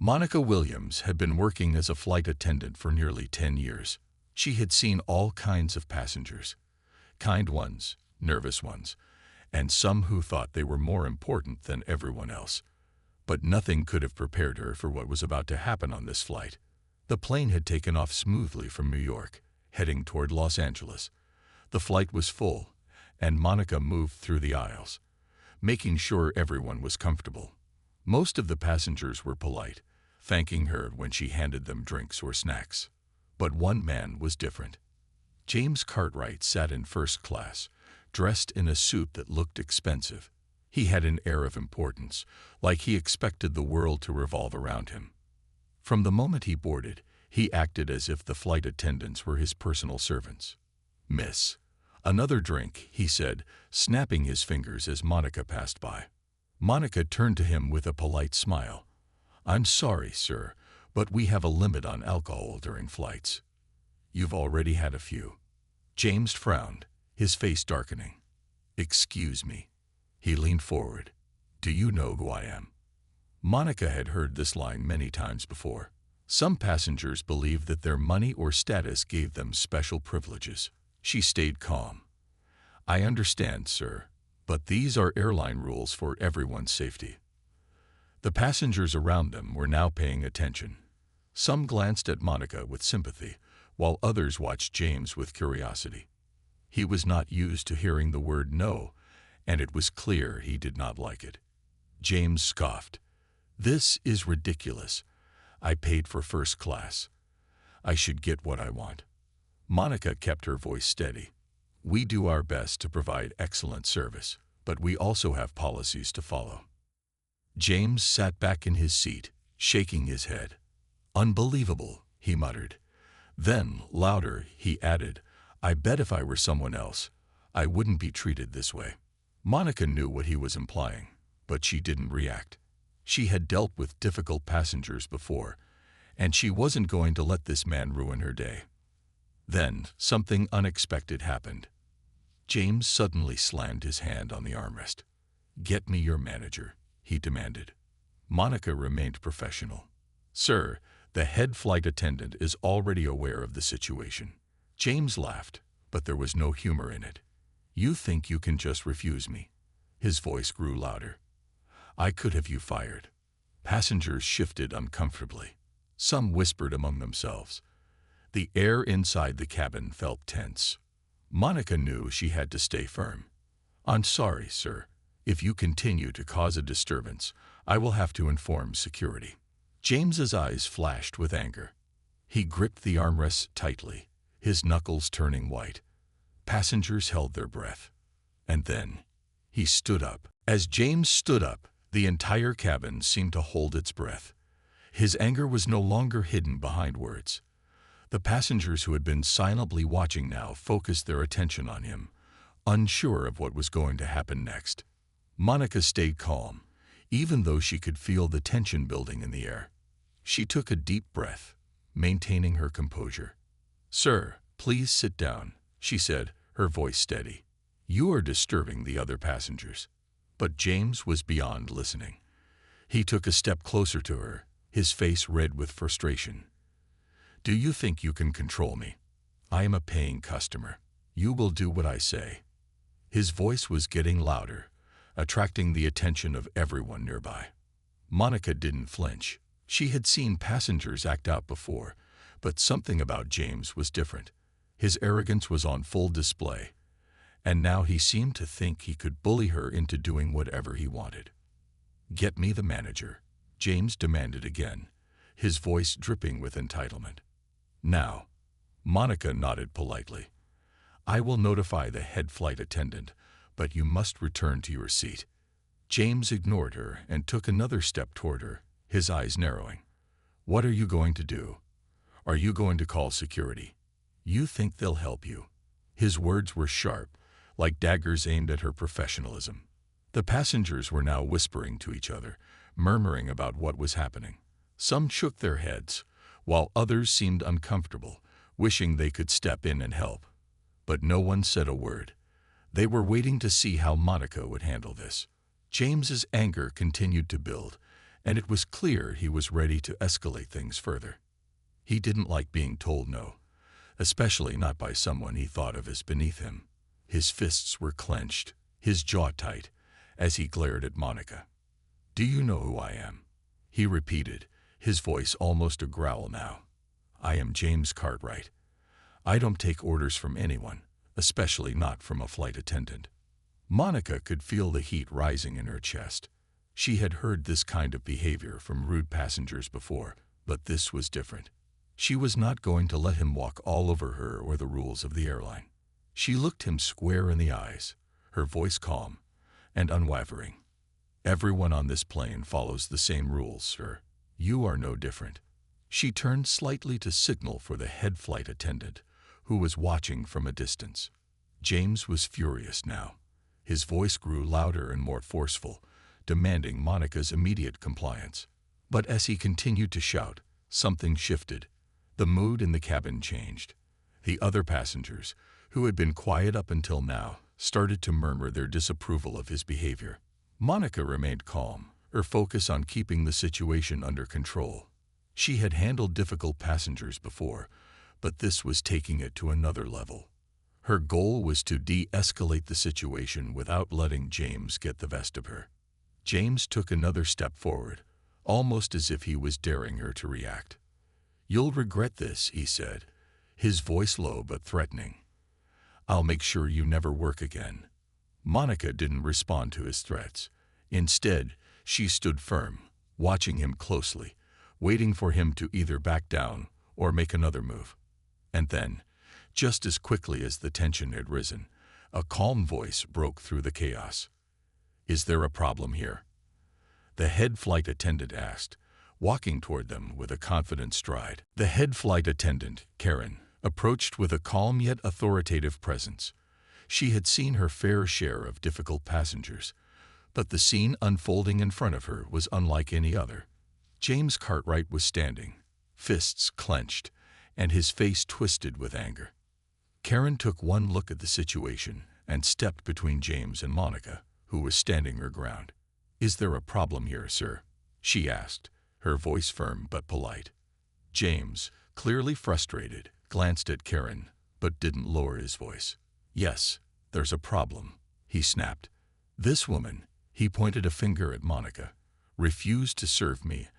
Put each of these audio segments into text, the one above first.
Monica Williams had been working as a flight attendant for nearly 10 years. She had seen all kinds of passengers, kind ones, nervous ones, and some who thought they were more important than everyone else. But nothing could have prepared her for what was about to happen on this flight. The plane had taken off smoothly from New York, heading toward Los Angeles. The flight was full, and Monica moved through the aisles, making sure everyone was comfortable. Most of the passengers were polite, thanking her when she handed them drinks or snacks. But one man was different. James Cartwright sat in first class, dressed in a suit that looked expensive. He had an air of importance, like he expected the world to revolve around him. From the moment he boarded, he acted as if the flight attendants were his personal servants. "Miss, another drink," he said, snapping his fingers as Monica passed by. Monica turned to him with a polite smile. "I'm sorry, sir, but we have a limit on alcohol during flights." "You've already had a few." James frowned, his face darkening. "Excuse me." He leaned forward. "Do you know who I am?" Monica had heard this line many times before. Some passengers believed that their money or status gave them special privileges. She stayed calm. "I understand, sir, but these are airline rules for everyone's safety." The passengers around them were now paying attention. Some glanced at Monica with sympathy, while others watched James with curiosity. He was not used to hearing the word no, and it was clear he did not like it. James scoffed. "This is ridiculous. I paid for first class. I should get what I want." Monica kept her voice steady. "We do our best to provide excellent service, but we also have policies to follow." James sat back in his seat, shaking his head. "Unbelievable," he muttered. Then, louder, he added, "I bet if I were someone else, I wouldn't be treated this way." Monica knew what he was implying, but she didn't react. She had dealt with difficult passengers before, and she wasn't going to let this man ruin her day. Then, something unexpected happened. James suddenly slammed his hand on the armrest. "Get me your manager," he demanded. Monica remained professional. "Sir, the head flight attendant is already aware of the situation." James laughed, but there was no humor in it. "You think you can just refuse me?" His voice grew louder. "I could have you fired." Passengers shifted uncomfortably. Some whispered among themselves. The air inside the cabin felt tense. Monica knew she had to stay firm. "I'm sorry, sir. If you continue to cause a disturbance, I will have to inform security." James's eyes flashed with anger. He gripped the armrests tightly, his knuckles turning white. Passengers held their breath. And then, he stood up. As James stood up, the entire cabin seemed to hold its breath. His anger was no longer hidden behind words. The passengers who had been silently watching now focused their attention on him, unsure of what was going to happen next. Monica stayed calm, even though she could feel the tension building in the air. She took a deep breath, maintaining her composure. "Sir, please sit down," she said, her voice steady. "You are disturbing the other passengers." But James was beyond listening. He took a step closer to her, his face red with frustration. "Do you think you can control me? I am a paying customer. You will do what I say." His voice was getting louder, attracting the attention of everyone nearby. Monica didn't flinch. She had seen passengers act out before, but something about James was different. His arrogance was on full display, and now he seemed to think he could bully her into doing whatever he wanted. "Get me the manager," James demanded again, his voice dripping with entitlement. "Now." Monica nodded politely. "I will notify the head flight attendant, but you must return to your seat." James ignored her and took another step toward her, his eyes narrowing. "What are you going to do? Are you going to call security? You think they'll help you?" His words were sharp, like daggers aimed at her professionalism. The passengers were now whispering to each other, murmuring about what was happening. Some shook their heads, while others seemed uncomfortable, wishing they could step in and help. But no one said a word. They were waiting to see how Monica would handle this. James's anger continued to build, and it was clear he was ready to escalate things further. He didn't like being told no, especially not by someone he thought of as beneath him. His fists were clenched, his jaw tight, as he glared at Monica. "Do you know who I am?" he repeated, his voice almost a growl now. "I am James Cartwright. I don't take orders from anyone, especially not from a flight attendant." Monica could feel the heat rising in her chest. She had heard this kind of behavior from rude passengers before, but this was different. She was not going to let him walk all over her or the rules of the airline. She looked him square in the eyes, her voice calm and unwavering. "Everyone on this plane follows the same rules, sir. You are no different." She turned slightly to signal for the head flight attendant, who was watching from a distance. James was furious now. His voice grew louder and more forceful, demanding Monica's immediate compliance. But as he continued to shout, something shifted. The mood in the cabin changed. The other passengers, who had been quiet up until now, started to murmur their disapproval of his behavior. Monica remained calm, her focus on keeping the situation under control. She had handled difficult passengers before, but this was taking it to another level. Her goal was to de-escalate the situation without letting James get the best of her. James took another step forward, almost as if he was daring her to react. "You'll regret this," he said, his voice low but threatening. "I'll make sure you never work again." Monica didn't respond to his threats. Instead, she stood firm, watching him closely, waiting for him to either back down or make another move. And then, just as quickly as the tension had risen, a calm voice broke through the chaos. "Is there a problem here?" the head flight attendant asked, walking toward them with a confident stride. The head flight attendant, Karen, approached with a calm yet authoritative presence. She had seen her fair share of difficult passengers, but the scene unfolding in front of her was unlike any other. James Cartwright was standing, fists clenched, and his face twisted with anger. Karen took one look at the situation and stepped between James and Monica, who was standing her ground. "Is there a problem here, sir?" she asked, her voice firm but polite. James, clearly frustrated, glanced at Karen, but didn't lower his voice. "Yes, there's a problem," he snapped. "This woman," he pointed a finger at Monica, "refused to serve me,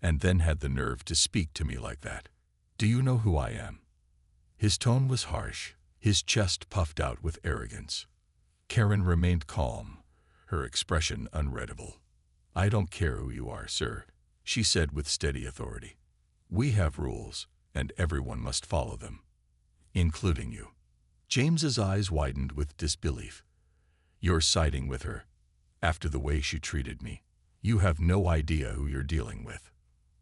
and then had the nerve to speak to me like that. Do you know who I am?" His tone was harsh, his chest puffed out with arrogance. Karen remained calm, her expression unreadable. "I don't care who you are, sir," she said with steady authority. "We have rules, and everyone must follow them, including you." James's eyes widened with disbelief. "You're siding with her, after the way she treated me. You have no idea who you're dealing with."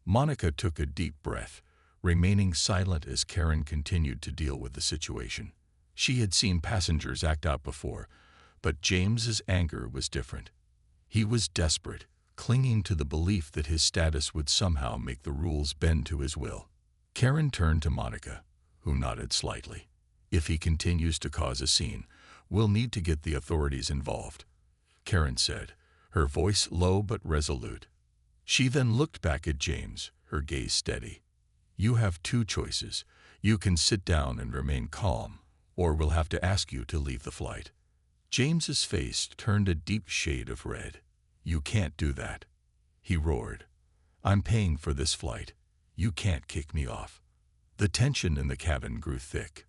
Monica took a deep breath, remaining silent as Karen continued to deal with the situation. She had seen passengers act out before, but James's anger was different. He was desperate, clinging to the belief that his status would somehow make the rules bend to his will. Karen turned to Monica, who nodded slightly. "If he continues to cause a scene, we'll need to get the authorities involved," Karen said, her voice low but resolute. She then looked back at James, her gaze steady. "You have two choices. You can sit down and remain calm, or we'll have to ask you to leave the flight." James's face turned a deep shade of red. "You can't do that," he roared. "I'm paying for this flight. You can't kick me off." The tension in the cabin grew thick.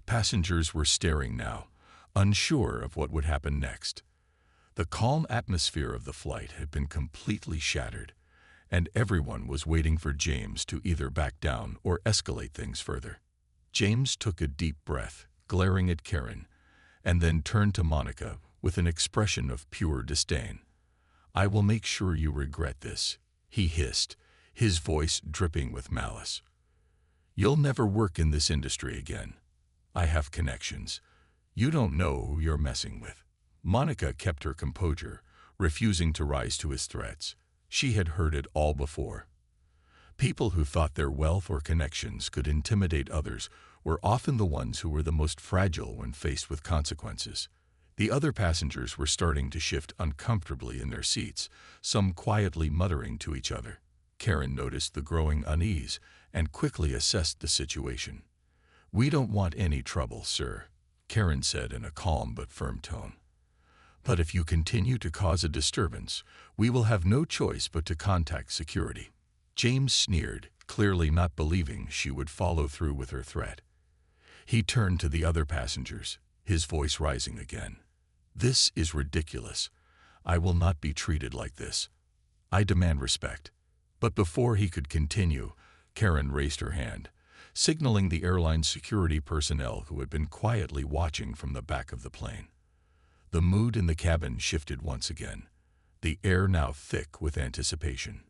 Passengers were staring now, unsure of what would happen next. The calm atmosphere of the flight had been completely shattered, and everyone was waiting for James to either back down or escalate things further. James took a deep breath, glaring at Karen, and then turned to Monica with an expression of pure disdain. "I will make sure you regret this," he hissed, his voice dripping with malice. "You'll never work in this industry again. I have connections. You don't know who you're messing with." Monica kept her composure, refusing to rise to his threats. She had heard it all before. People who thought their wealth or connections could intimidate others were often the ones who were the most fragile when faced with consequences. The other passengers were starting to shift uncomfortably in their seats, some quietly muttering to each other. Karen noticed the growing unease and quickly assessed the situation. "We don't want any trouble, sir," Karen said in a calm but firm tone. "But if you continue to cause a disturbance, we will have no choice but to contact security." James sneered, clearly not believing she would follow through with her threat. He turned to the other passengers, his voice rising again. "This is ridiculous. I will not be treated like this. I demand respect." But before he could continue, Karen raised her hand, signaling the airline's security personnel who had been quietly watching from the back of the plane. The mood in the cabin shifted once again, the air now thick with anticipation.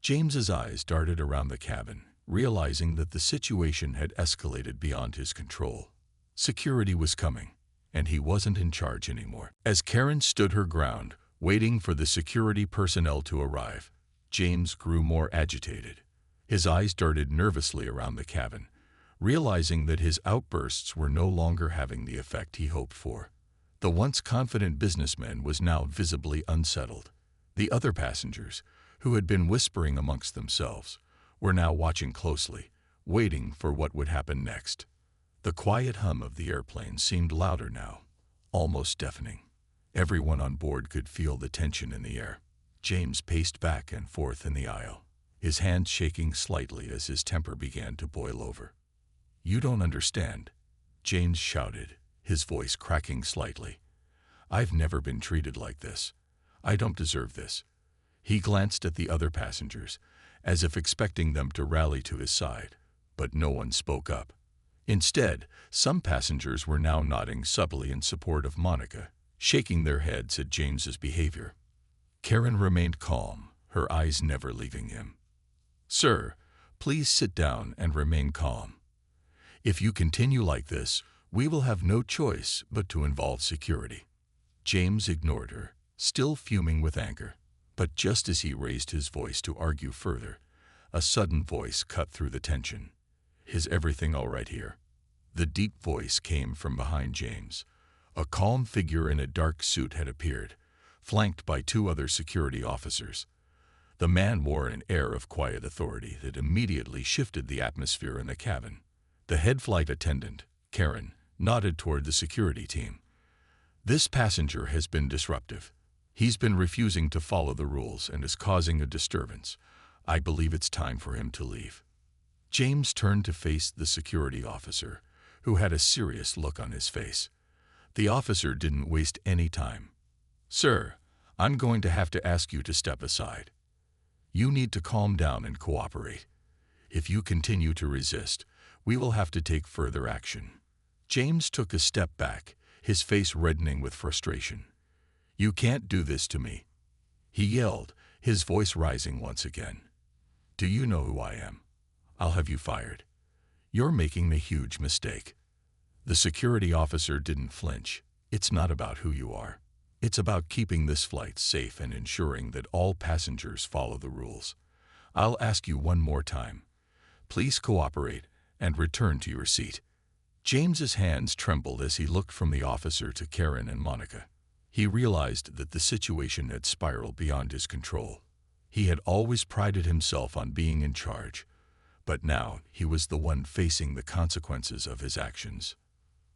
James's eyes darted around the cabin, realizing that the situation had escalated beyond his control. Security was coming, and he wasn't in charge anymore. As Karen stood her ground, waiting for the security personnel to arrive, James grew more agitated. His eyes darted nervously around the cabin, realizing that his outbursts were no longer having the effect he hoped for. The once confident businessman was now visibly unsettled. The other passengers, who had been whispering amongst themselves, were now watching closely, waiting for what would happen next. The quiet hum of the airplane seemed louder now, almost deafening. Everyone on board could feel the tension in the air. James paced back and forth in the aisle, his hands shaking slightly as his temper began to boil over. "You don't understand," James shouted, his voice cracking slightly. "I've never been treated like this. I don't deserve this." He glanced at the other passengers, as if expecting them to rally to his side, but no one spoke up. Instead, some passengers were now nodding subtly in support of Monica, shaking their heads at James's behavior. Karen remained calm, her eyes never leaving him. "Sir, please sit down and remain calm. If you continue like this, we will have no choice but to involve security." James ignored her, still fuming with anger. But just as he raised his voice to argue further, a sudden voice cut through the tension. "Is everything all right here?" The deep voice came from behind James. A calm figure in a dark suit had appeared, flanked by two other security officers. The man wore an air of quiet authority that immediately shifted the atmosphere in the cabin. The head flight attendant, Karen, nodded toward the security team. "This passenger has been disruptive. He's been refusing to follow the rules and is causing a disturbance. I believe it's time for him to leave." James turned to face the security officer, who had a serious look on his face. The officer didn't waste any time. "Sir, I'm going to have to ask you to step aside. You need to calm down and cooperate. If you continue to resist, we will have to take further action." James took a step back, his face reddening with frustration. "You can't do this to me," he yelled, his voice rising once again. "Do you know who I am? I'll have you fired. You're making a huge mistake." The security officer didn't flinch. "It's not about who you are. It's about keeping this flight safe and ensuring that all passengers follow the rules. I'll ask you one more time. Please cooperate and return to your seat." James's hands trembled as he looked from the officer to Karen and Monica. He realized that the situation had spiraled beyond his control. He had always prided himself on being in charge, but now he was the one facing the consequences of his actions.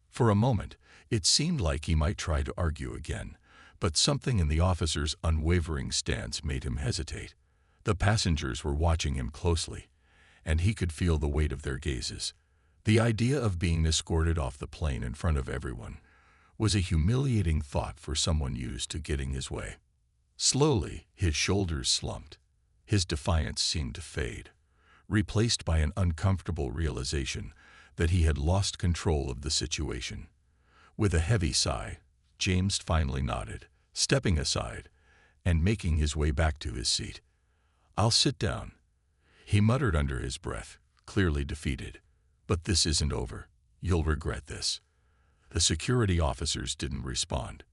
For a moment, it seemed like he might try to argue again, but something in the officer's unwavering stance made him hesitate. The passengers were watching him closely, and he could feel the weight of their gazes. The idea of being escorted off the plane in front of everyone was a humiliating thought for someone used to getting his way. Slowly, his shoulders slumped. His defiance seemed to fade, replaced by an uncomfortable realization that he had lost control of the situation. With a heavy sigh, James finally nodded, stepping aside and making his way back to his seat. "I'll sit down," he muttered under his breath, clearly defeated. "But this isn't over. You'll regret this." The security officers didn't respond.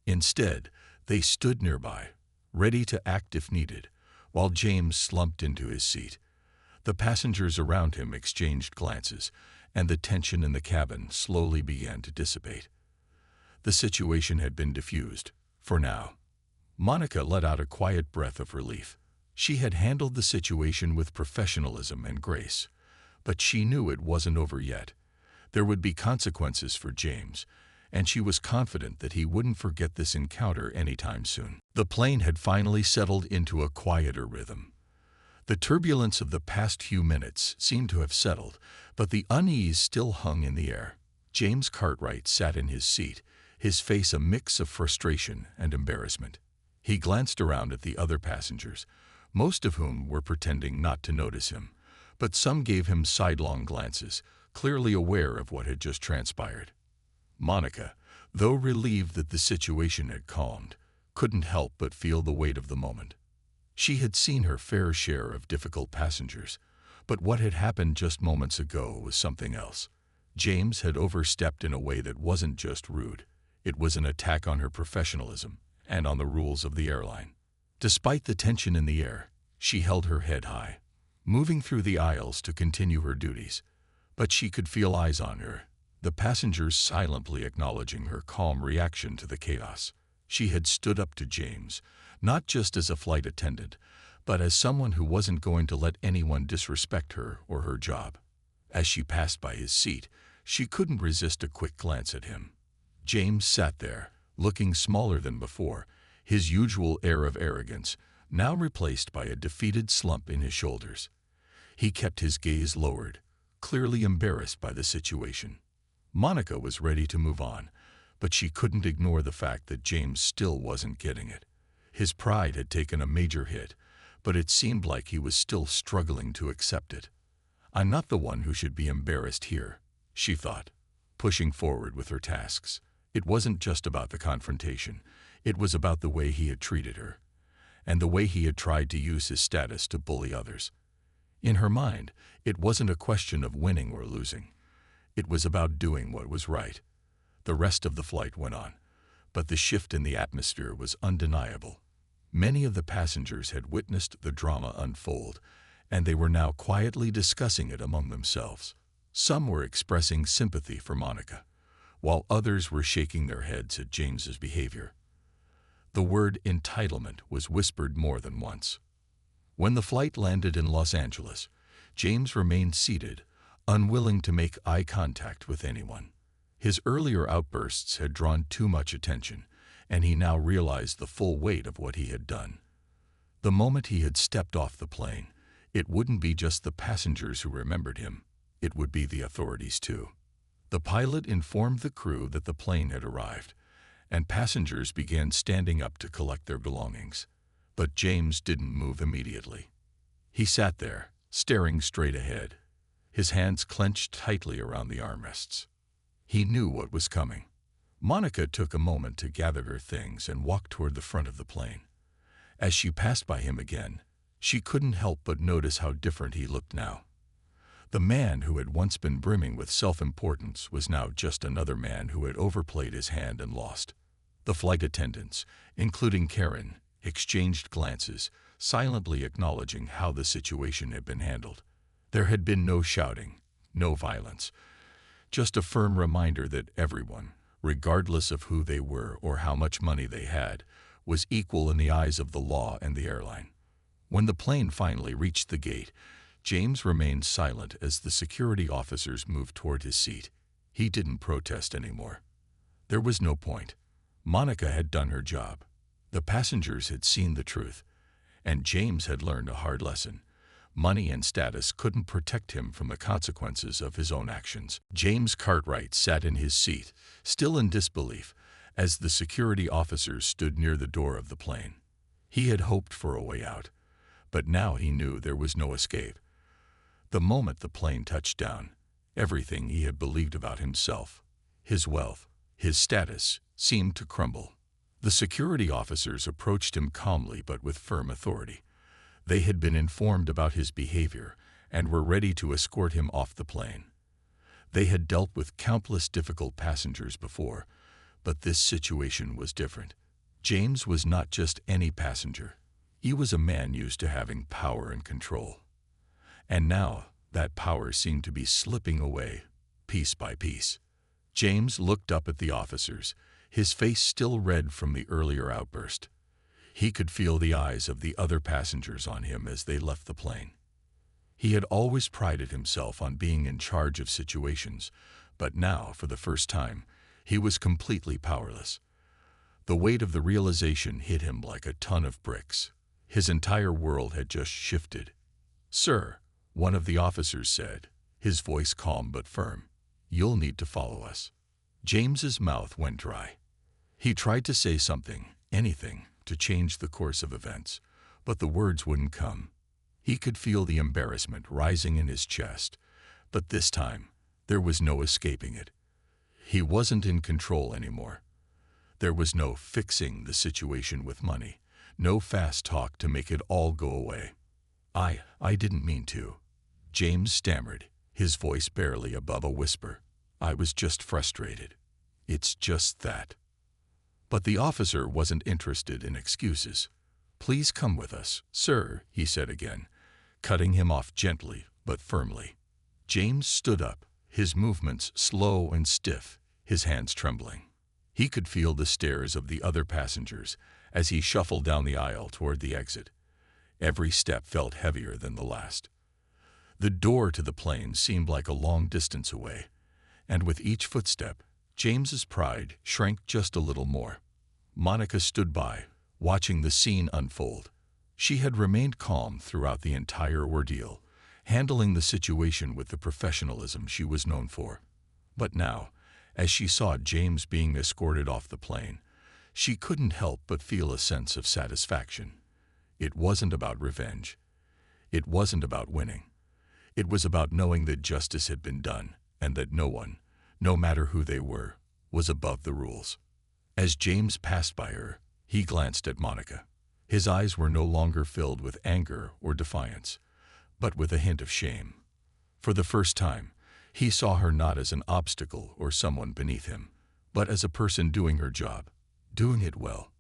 Instead, they stood nearby, ready to act if needed, while James slumped into his seat. The passengers around him exchanged glances, and the tension in the cabin slowly began to dissipate. The situation had been diffused, for now. Monica let out a quiet breath of relief. She had handled the situation with professionalism and grace, but she knew it wasn't over yet. There would be consequences for James, and she was confident that he wouldn't forget this encounter anytime soon. The plane had finally settled into a quieter rhythm. The turbulence of the past few minutes seemed to have settled, but the unease still hung in the air. James Cartwright sat in his seat, his face a mix of frustration and embarrassment. He glanced around at the other passengers, most of whom were pretending not to notice him, but some gave him sidelong glances, clearly aware of what had just transpired. Monica, though relieved that the situation had calmed, couldn't help but feel the weight of the moment. She had seen her fair share of difficult passengers, but what had happened just moments ago was something else. James had overstepped in a way that wasn't just rude. It was an attack on her professionalism and on the rules of the airline. Despite the tension in the air, she held her head high, moving through the aisles to continue her duties. But she could feel eyes on her, the passengers silently acknowledging her calm reaction to the chaos. She had stood up to James, not just as a flight attendant, but as someone who wasn't going to let anyone disrespect her or her job. As she passed by his seat, she couldn't resist a quick glance at him. James sat there, looking smaller than before, his usual air of arrogance now replaced by a defeated slump in his shoulders. He kept his gaze lowered, clearly embarrassed by the situation. Monica was ready to move on, but she couldn't ignore the fact that James still wasn't getting it. His pride had taken a major hit, but it seemed like he was still struggling to accept it. "I'm not the one who should be embarrassed here," she thought, pushing forward with her tasks. It wasn't just about the confrontation. It was about the way he had treated her, and the way he had tried to use his status to bully others. In her mind, it wasn't a question of winning or losing. It was about doing what was right. The rest of the flight went on, but the shift in the atmosphere was undeniable. Many of the passengers had witnessed the drama unfold, and they were now quietly discussing it among themselves. Some were expressing sympathy for Monica, while others were shaking their heads at James's behavior. The word entitlement was whispered more than once. When the flight landed in Los Angeles, James remained seated, unwilling to make eye contact with anyone. His earlier outbursts had drawn too much attention, and he now realized the full weight of what he had done. The moment he had stepped off the plane, it wouldn't be just the passengers who remembered him. It would be the authorities too. The pilot informed the crew that the plane had arrived, and passengers began standing up to collect their belongings. But James didn't move immediately. He sat there, staring straight ahead, his hands clenched tightly around the armrests. He knew what was coming. Monica took a moment to gather her things and walk toward the front of the plane. As she passed by him again, she couldn't help but notice how different he looked now. The man who had once been brimming with self-importance was now just another man who had overplayed his hand and lost. The flight attendants, including Karen, exchanged glances, silently acknowledging how the situation had been handled. There had been no shouting, no violence, just a firm reminder that everyone, regardless of who they were or how much money they had, was equal in the eyes of the law and the airline. When the plane finally reached the gate, James remained silent as the security officers moved toward his seat. He didn't protest anymore. There was no point. Monica had done her job. The passengers had seen the truth, and James had learned a hard lesson. Money and status couldn't protect him from the consequences of his own actions. James Cartwright sat in his seat, still in disbelief, as the security officers stood near the door of the plane. He had hoped for a way out, but now he knew there was no escape. The moment the plane touched down, everything he had believed about himself, his wealth, his status, seemed to crumble. The security officers approached him calmly but with firm authority. They had been informed about his behavior and were ready to escort him off the plane. They had dealt with countless difficult passengers before, but this situation was different. James was not just any passenger. He was a man used to having power and control. And now, that power seemed to be slipping away, piece by piece. James looked up at the officers, his face still red from the earlier outburst. He could feel the eyes of the other passengers on him as they left the plane. He had always prided himself on being in charge of situations, but now, for the first time, he was completely powerless. The weight of the realization hit him like a ton of bricks. His entire world had just shifted. "Sir," one of the officers said, his voice calm but firm, "you'll need to follow us." James's mouth went dry. He tried to say something, anything, to change the course of events, but the words wouldn't come. He could feel the embarrassment rising in his chest, but this time, there was no escaping it. He wasn't in control anymore. There was no fixing the situation with money, no fast talk to make it all go away. I didn't mean to," James stammered, his voice barely above a whisper. "I was just frustrated. It's just that." But the officer wasn't interested in excuses. "Please come with us, sir," he said again, cutting him off gently but firmly. James stood up, his movements slow and stiff, his hands trembling. He could feel the stares of the other passengers as he shuffled down the aisle toward the exit. Every step felt heavier than the last. The door to the plane seemed like a long distance away, and with each footstep, James's pride shrank just a little more. Monica stood by, watching the scene unfold. She had remained calm throughout the entire ordeal, handling the situation with the professionalism she was known for. But now, as she saw James being escorted off the plane, she couldn't help but feel a sense of satisfaction. It wasn't about revenge. It wasn't about winning. It was about knowing that justice had been done, and that no one, no matter who they were, was above the rules. As James passed by her, he glanced at Monica. His eyes were no longer filled with anger or defiance, but with a hint of shame. For the first time, he saw her not as an obstacle or someone beneath him, but as a person doing her job, doing it well.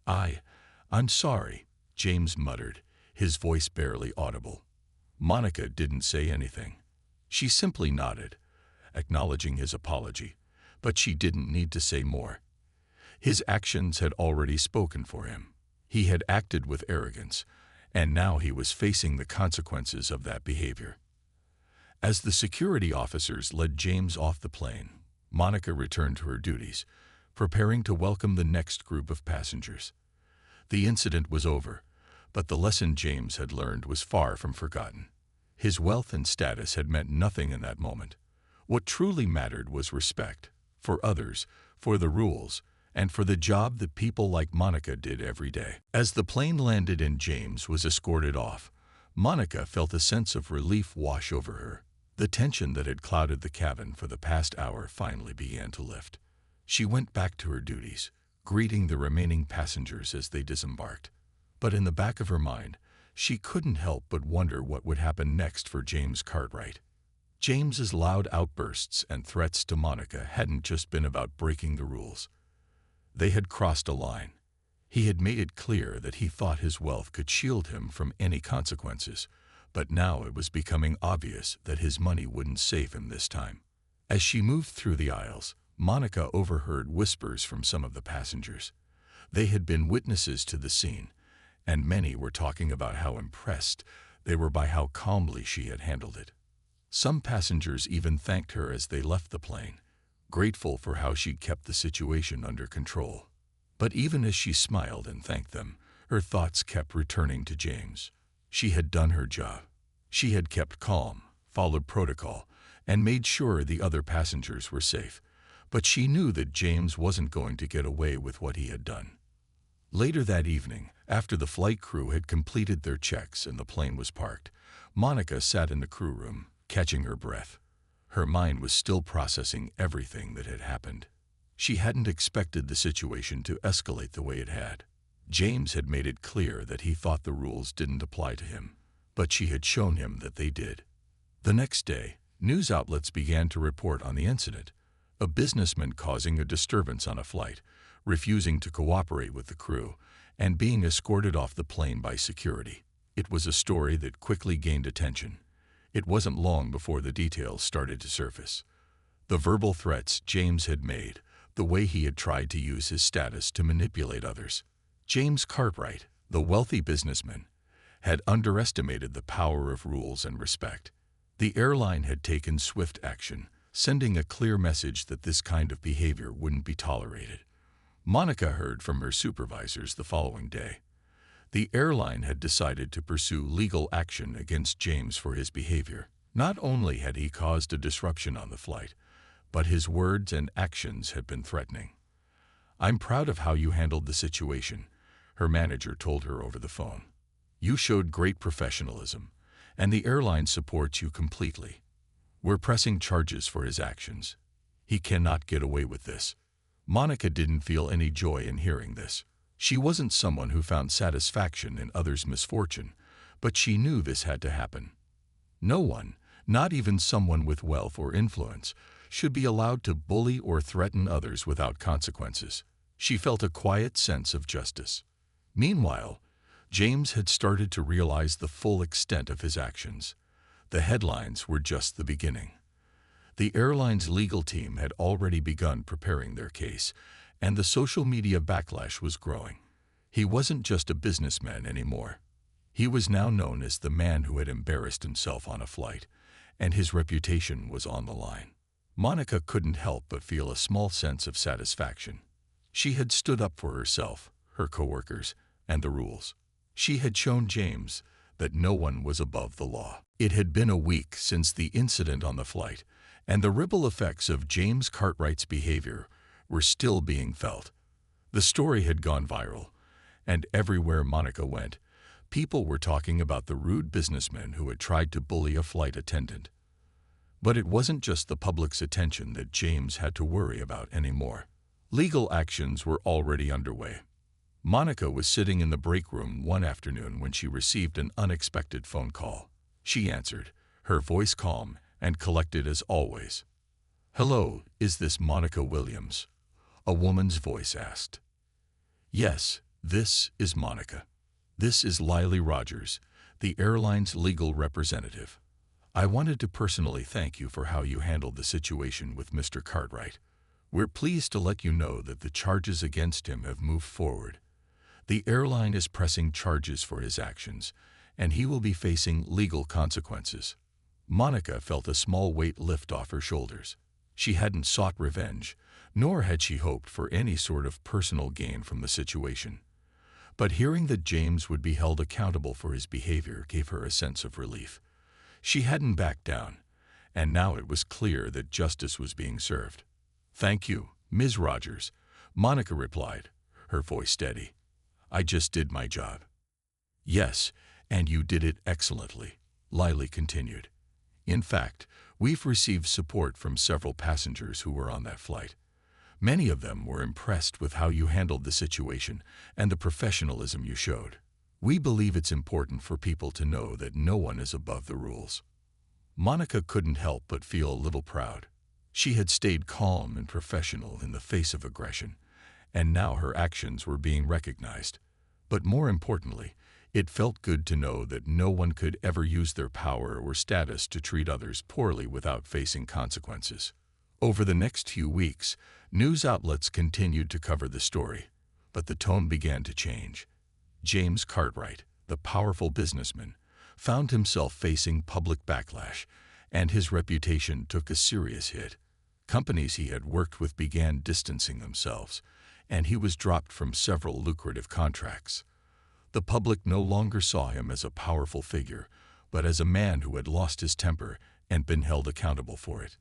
I'm sorry," James muttered, his voice barely audible. Monica didn't say anything. She simply nodded, acknowledging his apology, but she didn't need to say more. His actions had already spoken for him. He had acted with arrogance, and now he was facing the consequences of that behavior. As the security officers led James off the plane, Monica returned to her duties, preparing to welcome the next group of passengers. The incident was over, but the lesson James had learned was far from forgotten. His wealth and status had meant nothing in that moment. What truly mattered was respect, for others, for the rules, and for the job that people like Monica did every day. As the plane landed and James was escorted off, Monica felt a sense of relief wash over her. The tension that had clouded the cabin for the past hour finally began to lift. She went back to her duties, greeting the remaining passengers as they disembarked. But in the back of her mind, she couldn't help but wonder what would happen next for James Cartwright. James's loud outbursts and threats to Monica hadn't just been about breaking the rules. They had crossed a line. He had made it clear that he thought his wealth could shield him from any consequences, but now it was becoming obvious that his money wouldn't save him this time. As she moved through the aisles, Monica overheard whispers from some of the passengers. They had been witnesses to the scene, and many were talking about how impressed they were by how calmly she had handled it. Some passengers even thanked her as they left the plane, grateful for how she'd kept the situation under control. But even as she smiled and thanked them, her thoughts kept returning to James. She had done her job. She had kept calm, followed protocol, and made sure the other passengers were safe. But she knew that James wasn't going to get away with what he had done. Later that evening, after the flight crew had completed their checks and the plane was parked, Monica sat in the crew room, catching her breath. Her mind was still processing everything that had happened. She hadn't expected the situation to escalate the way it had. James had made it clear that he thought the rules didn't apply to him, but she had shown him that they did. The next day, news outlets began to report on the incident. A businessman causing a disturbance on a flight, refusing to cooperate with the crew, and being escorted off the plane by security. It was a story that quickly gained attention. It wasn't long before the details started to surface. The verbal threats James had made, the way he had tried to use his status to manipulate others. James Cartwright, the wealthy businessman, had underestimated the power of rules and respect. The airline had taken swift action, sending a clear message that this kind of behavior wouldn't be tolerated. Monica heard from her supervisors the following day. The airline had decided to pursue legal action against James for his behavior. Not only had he caused a disruption on the flight, but his words and actions had been threatening. "I'm proud of how you handled the situation," her manager told her over the phone. "You showed great professionalism, and the airline supports you completely. We're pressing charges for his actions. He cannot get away with this." Monica didn't feel any joy in hearing this. She wasn't someone who found satisfaction in others' misfortune, but she knew this had to happen. No one, not even someone with wealth or influence, should be allowed to bully or threaten others without consequences. She felt a quiet sense of justice. Meanwhile, James had started to realize the full extent of his actions. The headlines were just the beginning. The airline's legal team had already begun preparing their case, and the social media backlash was growing. He wasn't just a businessman anymore. He was now known as the man who had embarrassed himself on a flight, and his reputation was on the line. Monica couldn't help but feel a small sense of satisfaction. She had stood up for herself, her coworkers, and the rules. She had shown James that no one was above the law. It had been a week since the incident on the flight, and the ripple effects of James Cartwright's behavior were still being felt. The story had gone viral, and everywhere Monica went, people were talking about the rude businessman who had tried to bully a flight attendant. But it wasn't just the public's attention that James had to worry about anymore. Legal actions were already underway. Monica was sitting in the break room one afternoon when she received an unexpected phone call. She answered, her voice calm and collected as always. "Hello, is this Monica Williams?" a woman's voice asked. "Yes, this is Monica. This is Lily Rogers, the airline's legal representative. I wanted to personally thank you for how you handled the situation with Mr. Cartwright. We're pleased to let you know that the charges against him have moved forward. The airline is pressing charges for his actions, and he will be facing legal consequences." Monica felt a small weight lift off her shoulders. She hadn't sought revenge, nor had she hoped for any sort of personal gain from the situation. But hearing that James would be held accountable for his behavior gave her a sense of relief. She hadn't backed down, and now it was clear that justice was being served. "Thank you, Ms. Rogers," Monica replied, her voice steady. "I just did my job." "Yes, and you did it excellently," Lily continued. "In fact, we've received support from several passengers who were on that flight. Many of them were impressed with how you handled the situation and the professionalism you showed. We believe it's important for people to know that no one is above the rules." Monica couldn't help but feel a little proud. She had stayed calm and professional in the face of aggression, and now her actions were being recognized. But more importantly, it felt good to know that no one could ever use their power or status to treat others poorly without facing consequences. Over the next few weeks, news outlets continued to cover the story, but the tone began to change. James Cartwright, the powerful businessman, found himself facing public backlash, and his reputation took a serious hit. Companies he had worked with began distancing themselves, and he was dropped from several lucrative contracts. The public no longer saw him as a powerful figure, but as a man who had lost his temper and been held accountable for it.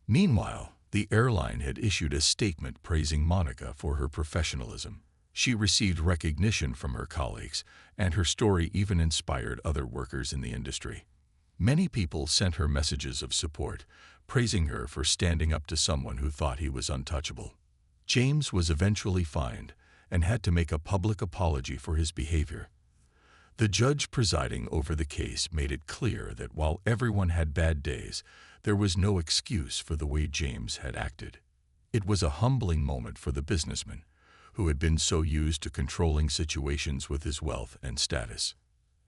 Meanwhile, the airline had issued a statement praising Monica for her professionalism. She received recognition from her colleagues, and her story even inspired other workers in the industry. Many people sent her messages of support, praising her for standing up to someone who thought he was untouchable. James was eventually fined and had to make a public apology for his behavior. The judge presiding over the case made it clear that while everyone had bad days, there was no excuse for the way James had acted. It was a humbling moment for the businessman, who had been so used to controlling situations with his wealth and status.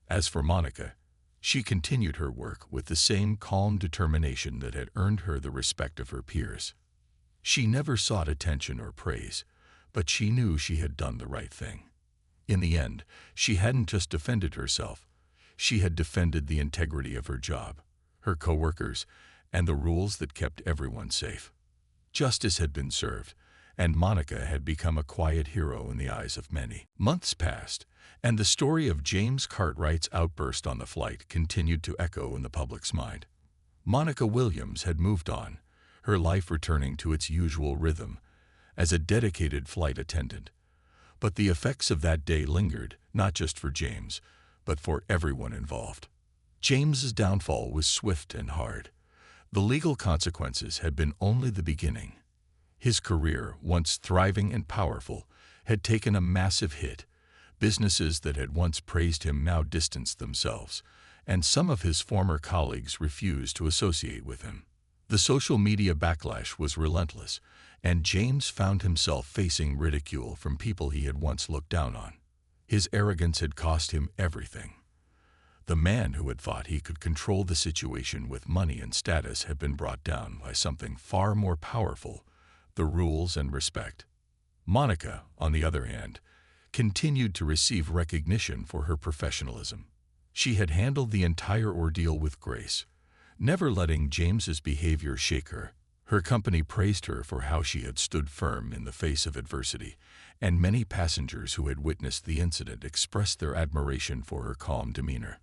As for Monica, she continued her work with the same calm determination that had earned her the respect of her peers. She never sought attention or praise, but she knew she had done the right thing. In the end, she hadn't just defended herself. She had defended the integrity of her job, her coworkers, and the rules that kept everyone safe. Justice had been served, and Monica had become a quiet hero in the eyes of many. Months passed, and the story of James Cartwright's outburst on the flight continued to echo in the public's mind. Monica Williams had moved on, her life returning to its usual rhythm as a dedicated flight attendant. But the effects of that day lingered, not just for James, but for everyone involved. James's downfall was swift and hard. The legal consequences had been only the beginning. His career, once thriving and powerful, had taken a massive hit. Businesses that had once praised him now distanced themselves, and some of his former colleagues refused to associate with him. The social media backlash was relentless, and James found himself facing ridicule from people he had once looked down on. His arrogance had cost him everything. The man who had thought he could control the situation with money and status had been brought down by something far more powerful: the rules and respect. Monica, on the other hand, continued to receive recognition for her professionalism. She had handled the entire ordeal with grace, never letting James's behavior shake her. Her company praised her for how she had stood firm in the face of adversity, and many passengers who had witnessed the incident expressed their admiration for her calm demeanor.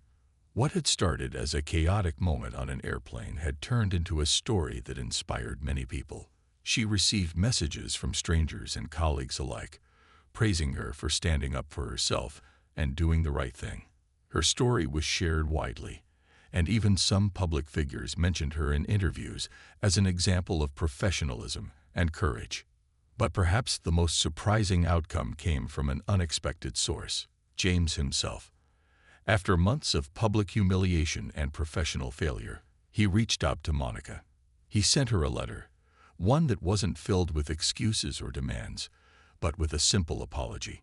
What had started as a chaotic moment on an airplane had turned into a story that inspired many people. She received messages from strangers and colleagues alike, praising her for standing up for herself and doing the right thing. Her story was shared widely, and even some public figures mentioned her in interviews as an example of professionalism and courage. But perhaps the most surprising outcome came from an unexpected source: James himself. After months of public humiliation and professional failure, he reached out to Monica. He sent her a letter, one that wasn't filled with excuses or demands, but with a simple apology.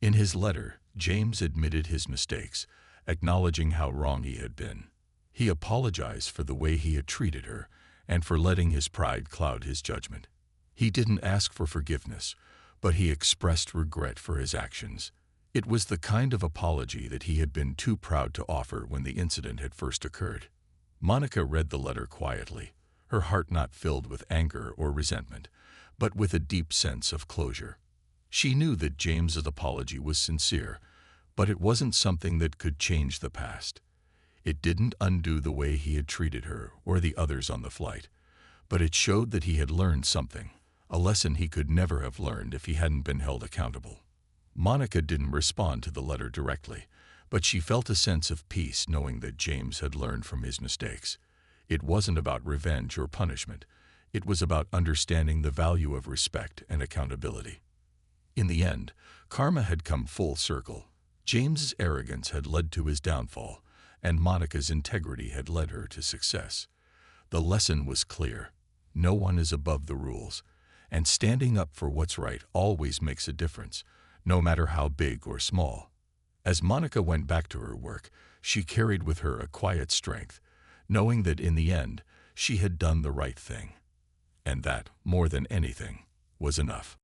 In his letter, James admitted his mistakes, acknowledging how wrong he had been. He apologized for the way he had treated her and for letting his pride cloud his judgment. He didn't ask for forgiveness, but he expressed regret for his actions. It was the kind of apology that he had been too proud to offer when the incident had first occurred. Monica read the letter quietly, her heart not filled with anger or resentment, but with a deep sense of closure. She knew that James's apology was sincere, but it wasn't something that could change the past. It didn't undo the way he had treated her or the others on the flight, but it showed that he had learned something, a lesson he could never have learned if he hadn't been held accountable. Monica didn't respond to the letter directly, but she felt a sense of peace knowing that James had learned from his mistakes. It wasn't about revenge or punishment. It was about understanding the value of respect and accountability. In the end, karma had come full circle. James's arrogance had led to his downfall, and Monica's integrity had led her to success. The lesson was clear: no one is above the rules, and standing up for what's right always makes a difference, no matter how big or small. As Monica went back to her work, she carried with her a quiet strength, knowing that in the end, she had done the right thing. And that, more than anything, was enough.